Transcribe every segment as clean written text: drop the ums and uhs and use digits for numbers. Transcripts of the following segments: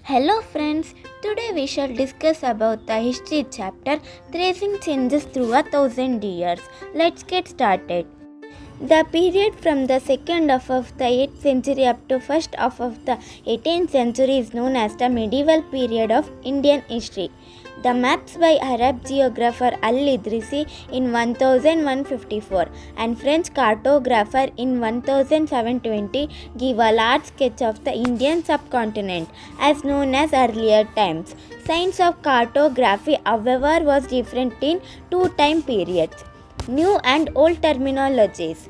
Hello friends, today we shall discuss about the history chapter Tracing Changes Through 1,000 Years. Let's get started. The period from the second half of the 8th century up to first half of the 18th century is known as the medieval period of Indian history. The maps by Arab geographer Al-Idrisi in 1154 and French cartographer in 1720 give a large sketch of the Indian subcontinent as known as earlier times. Science of cartography, however, was different in two time periods. New and old terminologies.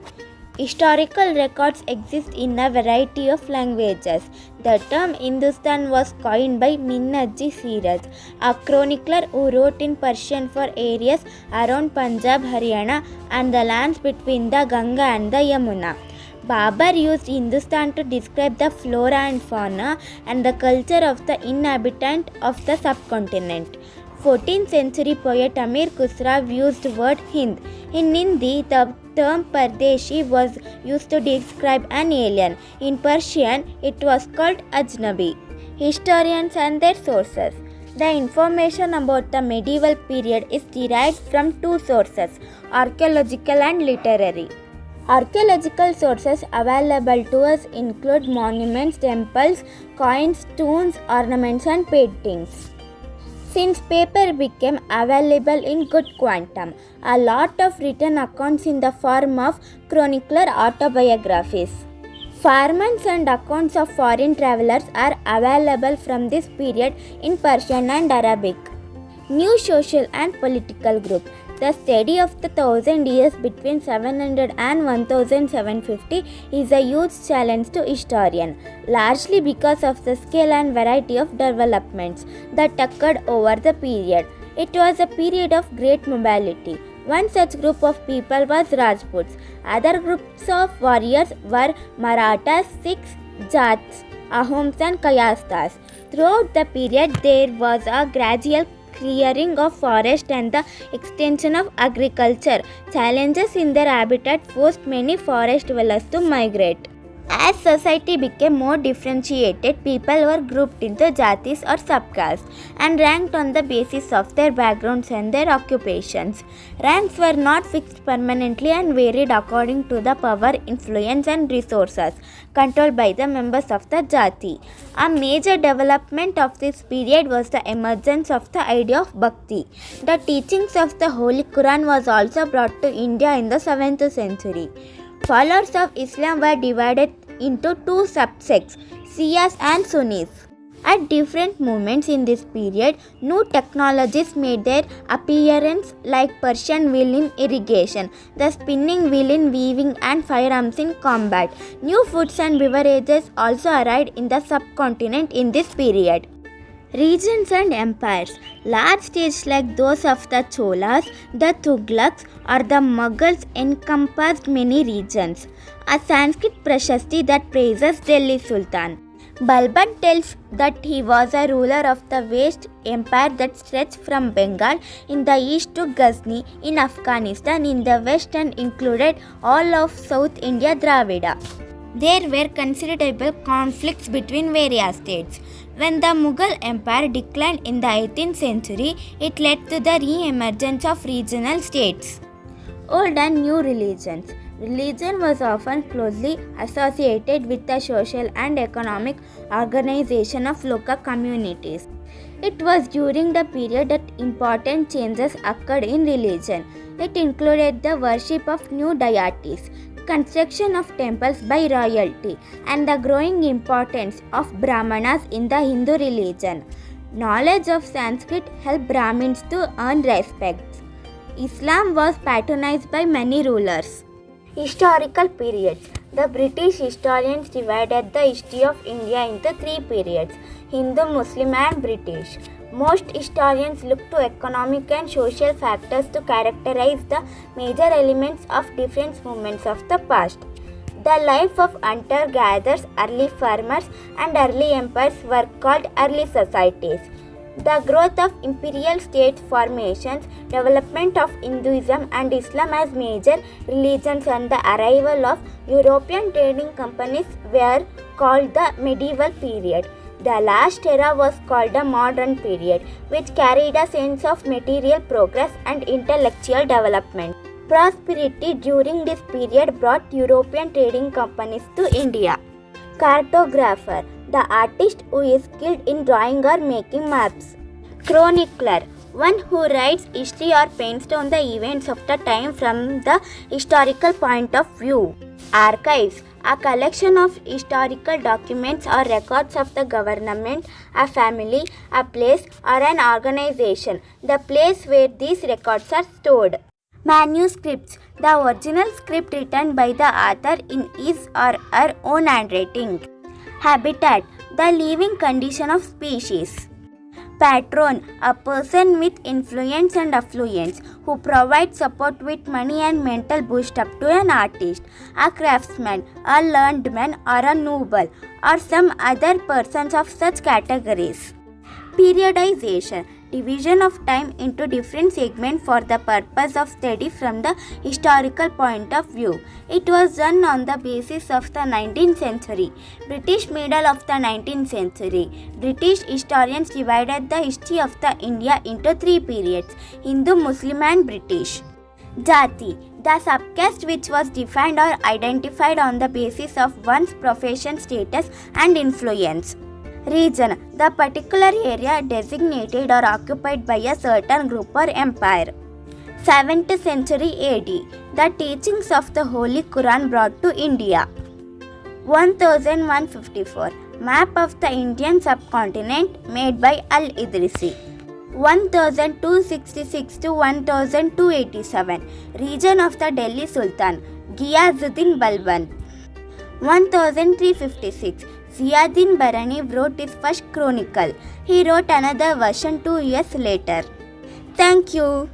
Historical records exist in a variety of languages. The term Hindustan was coined by Minhaj Siraj, a chronicler who wrote in Persian for areas around Punjab, Haryana, and the lands between the Ganga and the Yamuna. Babar used Hindustan to describe the flora and fauna and the culture of the inhabitant of the subcontinent. 14th century poet Amir Khusraw used the word Hind. In Hindi, the term Pardeshi was used to describe an alien. In Persian, it was called Ajnabi. Historians and their sources. The information about the medieval period is derived from two sources, archaeological and literary. Archaeological sources available to us include monuments, temples, coins, tombs, ornaments, and paintings. Since paper became available in good quantum, a lot of written accounts in the form of chronicler autobiographies. Fragments and accounts of foreign travelers are available from this period in Persian and Arabic. New social and political group. The study of the 1,000 years between 700 and 1750 is a huge challenge to historians, largely because of the scale and variety of developments that occurred over the period. It was a period of great mobility. One such group of people was Rajputs. Other groups of warriors were Marathas, Sikhs, Jats, Ahoms, and Kayasthas. Throughout the period, there was a gradual clearing of forest and the extension of agriculture. Challenges in their habitat forced many forest dwellers to migrate. As society became more differentiated, people were grouped into jatis or subcastes and ranked on the basis of their backgrounds and their occupations. Ranks were not fixed permanently and varied according to the power, influence, and resources controlled by the members of the jati. A major development of this period was the emergence of the idea of bhakti. The teachings of the Holy Quran was also brought to India in the 7th century. Followers of Islam were divided into two subsects, Shias and Sunnis. At different moments in this period, new technologies made their appearance like Persian wheel in irrigation, the spinning wheel in weaving, and firearms in combat. New foods and beverages also arrived in the subcontinent in this period. Regions and empires. Large states like those of the Cholas, the Tughlaqs, or the Mughals encompassed many regions. A Sanskrit prashasti that praises Delhi Sultan. Balban tells that he was a ruler of the vast empire that stretched from Bengal in the east to Ghazni in Afghanistan in the west and included all of South India Dravida. There were considerable conflicts between various states. When the Mughal Empire declined in the 18th century, it led to the re-emergence of regional states. Old and new religions. Religion was often closely associated with the social and economic organization of local communities. It was during the period that important changes occurred in religion. It included the worship of new deities, construction of temples by royalty, and the growing importance of Brahmanas in the Hindu religion. Knowledge of Sanskrit helped Brahmins to earn respect. Islam was patronized by many rulers. Historical periods. The British historians divided the history of India into three periods: Hindu, Muslim, and British. Most historians look to economic and social factors to characterize the major elements of different movements of the past. The life of hunter-gatherers, early farmers, and early empires were called early societies. The growth of imperial state formations, development of Hinduism and Islam as major religions, and the arrival of European trading companies were called the medieval period. The last era was called the modern period, which carried a sense of material progress and intellectual development. Prosperity during this period brought European trading companies to India. Cartographer, the artist who is skilled in drawing or making maps. Chronicler, one who writes history or paints down the events of the time from the historical point of view. Archives, a collection of historical documents or records of the government, a family, a place, or an organization, the place where these records are stored. Manuscripts, the original script written by the author in his or her own handwriting. Habitat, the living condition of species. Patron, a person with influence and affluence who provides support with money and mental boost up to an artist. A craftsman, a learned man or a noble, or some other persons of such categories. Periodization, division of time into different segments for the purpose of study from the historical point of view. It was done on the basis of the 19th century, British middle of the 19th century. British historians divided the history of the India into three periods: Hindu, Muslim and British. Jati, the subcaste which was defined or identified on the basis of one's profession, status and influence. Region, the particular area designated or occupied by a certain group or empire. 7th century AD, the teachings of the Holy Quran brought to India. 1154, map of the Indian subcontinent made by Al-Idrisi. 1266 to 1287, region of the Delhi Sultan, Ghiyazuddin Balban. 1356, Ziauddin Barani wrote his first chronicle. He wrote another version 2 years later. Thank you.